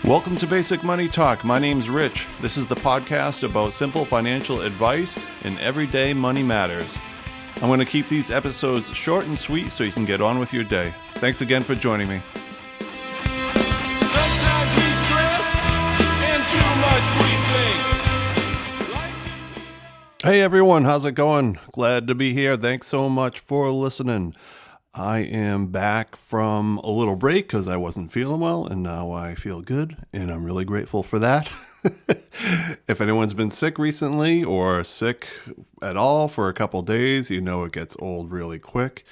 Welcome to Basic Money Talk. My name's Rich. This is the podcast about simple financial advice and everyday money matters. I'm going to keep these episodes short and sweet so you can get on with your day. Thanks again for joining me. Sometimes we stress and too much we think. Hey everyone, how's it going? Glad to be here. Thanks so much for listening. I am back from a little break because I wasn't feeling well, and now I feel good, and I'm really grateful for that. If anyone's been sick recently or sick at all for a couple days, you know it gets old really quick.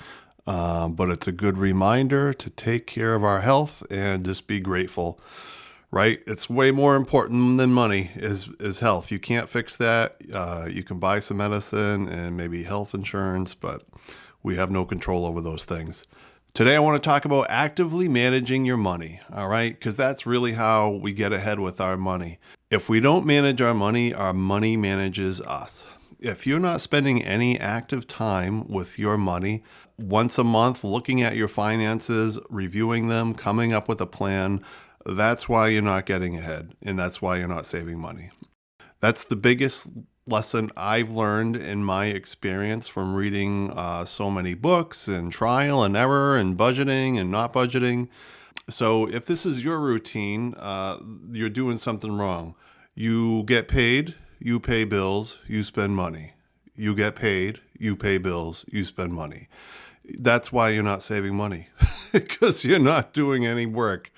But it's a good reminder to take care of our health and just be grateful, right? It's way more important than money is health. You can't fix that. You can buy some medicine and maybe health insurance, but we have no control over those things. Today, I want to talk about actively managing your money, all right? Because that's really how we get ahead with our money. If we don't manage our money manages us. If you're not spending any active time with your money, once a month, looking at your finances, reviewing them, coming up with a plan, that's why you're not getting ahead, and that's why you're not saving money. That's the biggest lesson I've learned in my experience from reading so many books and trial and error and budgeting and not budgeting. So if this is your routine, you're doing something wrong. You get paid, you pay bills, you spend money. You get paid, you pay bills, you spend money. That's why you're not saving money, because you're not doing any work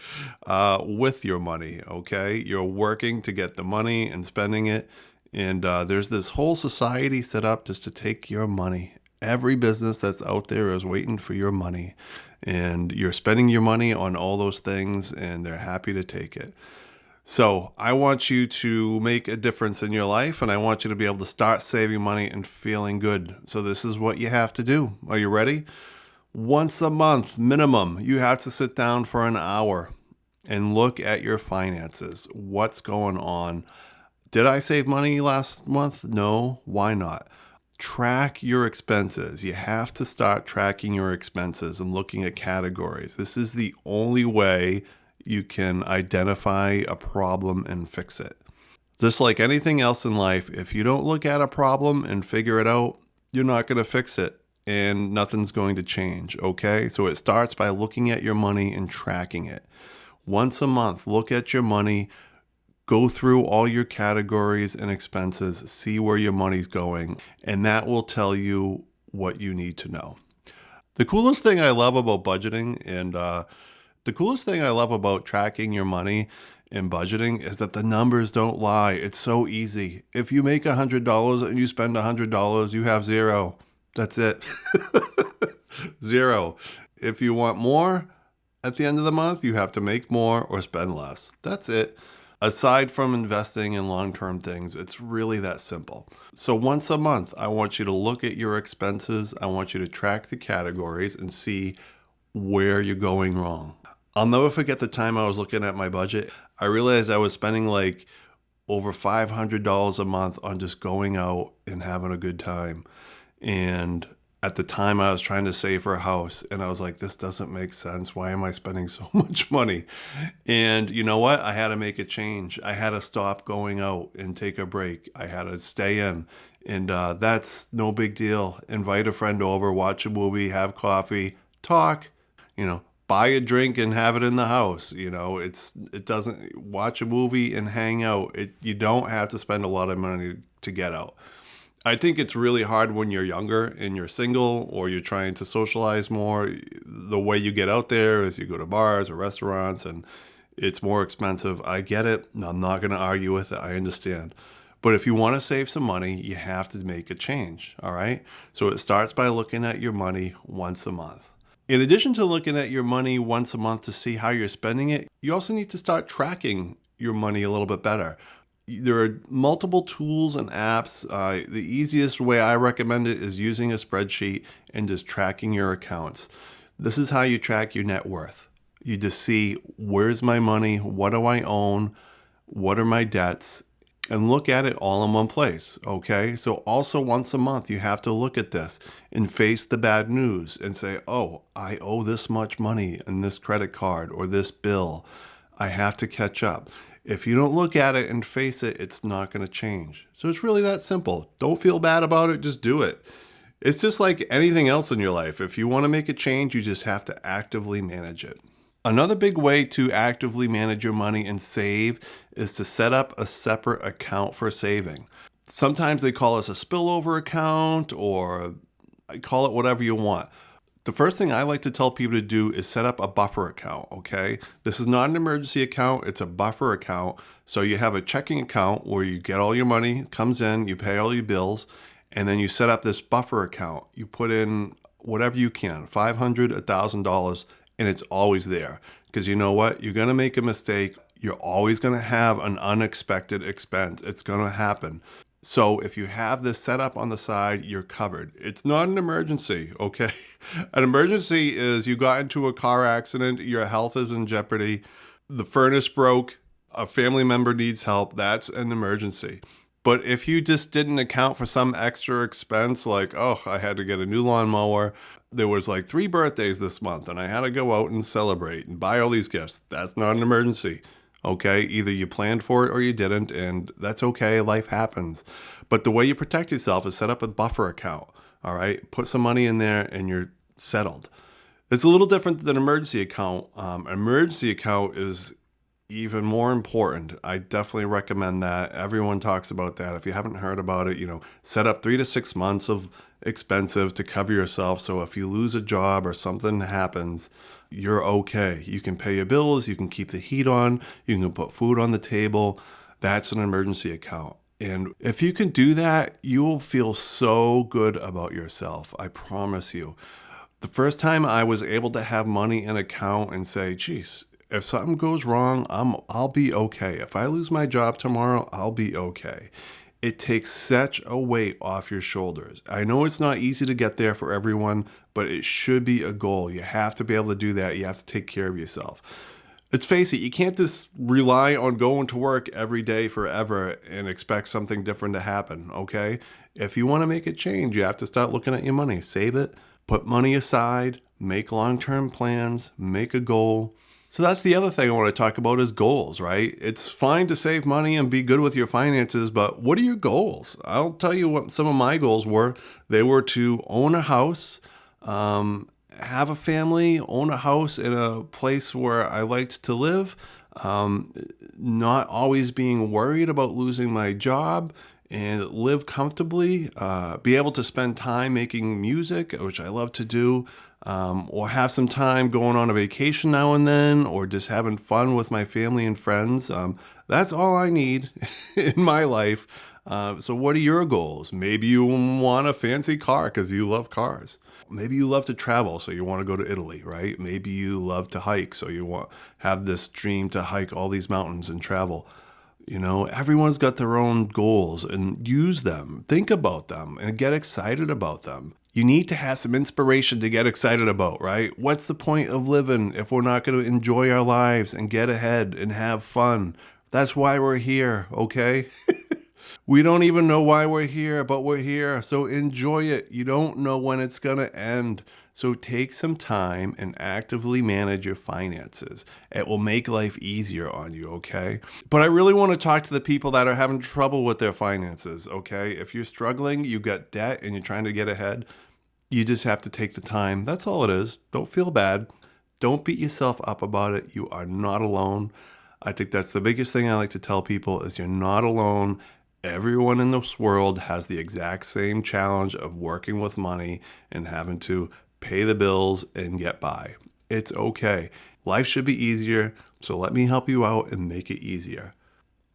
with your money, okay? You're working to get the money and spending it. And there's this whole society set up just to take your money. Every business that's out there is waiting for your money. And you're spending your money on all those things, and they're happy to take it. So I want you to make a difference in your life, and I want you to be able to start saving money and feeling good. So this is what you have to do. Are you ready? Once a month, minimum, you have to sit down for an hour and look at your finances. What's going on? Did I save money last month? No. Why not? Track your expenses. You have to start tracking your expenses and looking at categories. This is the only way you can identify a problem and fix it. Just like anything else in life, if you don't look at a problem and figure it out, you're not going to fix it and nothing's going to change, okay? So it starts by looking at your money and tracking it. Once a month, look at your money. Go through all your categories and expenses, see where your money's going, and that will tell you what you need to know. The coolest thing I love about budgeting and the coolest thing I love about tracking your money and budgeting is that the numbers don't lie. It's so easy. If you make $100 and you spend $100, you have zero. That's it. Zero. If you want more at the end of the month, you have to make more or spend less. That's it. Aside from investing in long-term things, it's really that simple. So once a month, I want you to look at your expenses. I want you to track the categories and see where you're going wrong. I'll never forget the time I was looking at my budget. I realized I was spending like over $500 a month on just going out and having a good time. And at the time, I was trying to save for a house, and I was like, this doesn't make sense. Why am I spending so much money? And you know what? I had to make a change. I had to stop going out and take a break. I had to stay in, and that's no big deal. Invite a friend over, watch a movie, have coffee, talk, buy a drink and have it in the house. It doesn't, watch a movie and hang out. You don't have to spend a lot of money to get out. I think it's really hard when you're younger and you're single or you're trying to socialize more. The way you get out there is you go to bars or restaurants and it's more expensive. I get it. I'm not going to argue with it. I understand. But if you want to save some money, you have to make a change. All right. So it starts by looking at your money once a month. In addition to looking at your money once a month to see how you're spending it, you also need to start tracking your money a little bit better. There are multiple tools and apps. The easiest way I recommend it is using a spreadsheet and just tracking your accounts. This is how you track your net worth. You just see, where's my money? What do I own? What are my debts? And look at it all in one place, okay? So also once a month, you have to look at this and face the bad news and say, oh, I owe this much money in this credit card or this bill. I have to catch up. If you don't look at it and face it, it's not going to change. So it's really that simple. Don't feel bad about it. Just do it. It's just like anything else in your life. If you want to make a change, you just have to actively manage it. Another big way to actively manage your money and save is to set up a separate account for saving. Sometimes they call this a spillover account, or call it whatever you want. The first thing I like to tell people to do is set up a buffer account, okay? This is not an emergency account, it's a buffer account. So you have a checking account where you get all your money, comes in, you pay all your bills, and then you set up this buffer account. You put in whatever you can, $500, $1,000, and it's always there. Because you know what? You're gonna make a mistake. You're always gonna have an unexpected expense. It's gonna happen. So if you have this set up on the side, you're covered. It's not an emergency, okay? An emergency is you got into a car accident, your health is in jeopardy, the furnace broke, a family member needs help. That's an emergency. But if you just didn't account for some extra expense, like, oh, I had to get a new lawnmower, there was like 3 birthdays this month and I had to go out and celebrate and buy all these gifts, that's not an emergency. Okay, either you planned for it or you didn't, and that's okay, life happens. But the way you protect yourself is set up a buffer account, all right? Put some money in there and you're settled. It's a little different than an emergency account. An emergency account is even more important. I definitely recommend that. Everyone talks about that. If you haven't heard about it, set up 3 to 6 months of expenses to cover yourself. So if you lose a job or something happens, you're okay. You can pay your bills, you can keep the heat on, you can put food on the table. That's an emergency account. And if you can do that, you will feel so good about yourself. I promise you. The first time I was able to have money in an account and say, geez, if something goes wrong, I'll be okay. If I lose my job tomorrow, I'll be okay. It takes such a weight off your shoulders. I know it's not easy to get there for everyone, but it should be a goal. You have to be able to do that. You have to take care of yourself. Let's face it, you can't just rely on going to work every day forever and expect something different to happen, okay? If you want to make a change, you have to start looking at your money. Save it, put money aside, make long-term plans, make a goal. So that's the other thing I want to talk about is goals, right? It's fine to save money and be good with your finances, but what are your goals? I'll tell you what some of my goals were. They were to own a house, have a family, own a house in a place where I liked to live, not always being worried about losing my job, and live comfortably, be able to spend time making music, which I love to do, or have some time going on a vacation now and then, or just having fun with my family and friends. That's all I need in my life. So what are your goals? Maybe you want a fancy car because you love cars. Maybe you love to travel, so you want to go to Italy, right? Maybe you love to hike, so you have this dream to hike all these mountains and travel. Everyone's got their own goals, and use them. Think about them and get excited about them. You need to have some inspiration to get excited about, right? What's the point of living if we're not going to enjoy our lives and get ahead and have fun? That's why we're here, okay? We don't even know why we're here, but we're here. So enjoy it. You don't know when it's going to end. So take some time and actively manage your finances. It will make life easier on you, okay? But I really want to talk to the people that are having trouble with their finances, okay? If you're struggling, you got debt and you're trying to get ahead, you just have to take the time. That's all it is. Don't feel bad. Don't beat yourself up about it. You are not alone. I think that's the biggest thing I like to tell people is you're not alone. Everyone in this world has the exact same challenge of working with money and having to pay the bills and get by. It's okay. Life should be easier, so let me help you out and make it easier.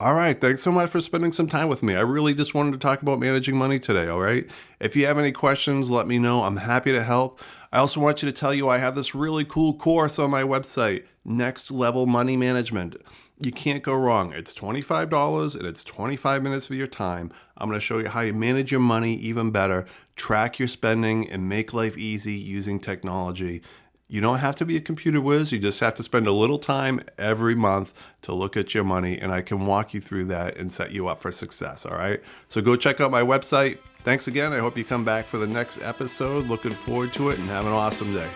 All right, thanks so much for spending some time with me. I really just wanted to talk about managing money today, all right? If you have any questions, let me know. I'm happy to help. I also want you to tell you I have this really cool course on my website, Next Level Money Management. You can't go wrong. It's $25 and it's 25 minutes of your time. I'm going to show you how you manage your money even better, track your spending, and make life easy using technology. You don't have to be a computer whiz. You just have to spend a little time every month to look at your money, and I can walk you through that and set you up for success, all right? So go check out my website. Thanks again. I hope you come back for the next episode. Looking forward to it, and have an awesome day.